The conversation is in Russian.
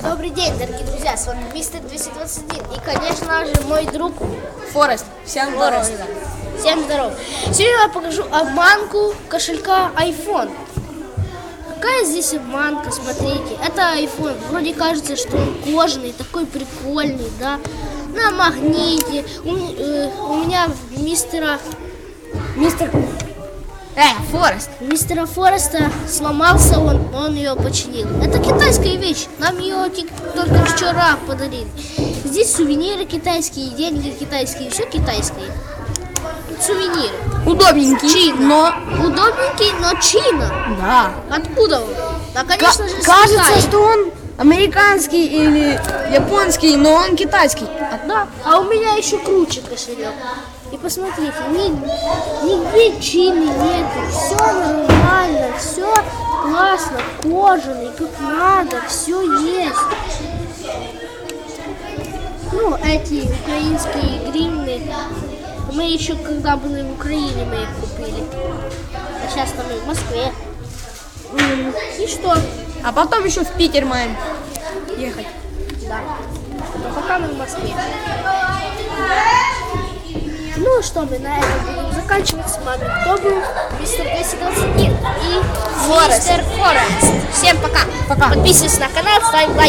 Добрый день, дорогие друзья, с вами Мистер 221 и, конечно же, мой друг Форест. Всем здорово. Всем здоров. Сегодня я покажу обманку кошелька iPhone. Какая здесь обманка, смотрите, это iPhone. Вроде кажется, что он кожаный, такой прикольный, да, на магните. У меня мистера Фореста сломался, он ее починил. Это китайская вещь, нам ее только вчера подарили. Здесь сувениры китайские, деньги китайские, все китайское. Сувениры. Удобненький, Чина. Удобненький, но Чина. Да. Откуда он? Да, конечно же, с Кажется, Китая. что он американский или японский, но он китайский. Да, а у меня еще круче кошелек. И посмотрите, нигде Чины нету, все нормально, все классно, кожаный, как надо, все есть. Ну, эти украинские гривны, мы еще когда были в Украине, мы их купили. А сейчас там и в Москве. И что? А потом еще в Питер маем ехать. Да. Но пока мы в Москве. Ну что, мы на этом будем заканчивать. С вами кто был? Мистер 221 и Форест. Мистер Форест. Всем пока. Пока. Подписывайтесь на канал, ставим лайк.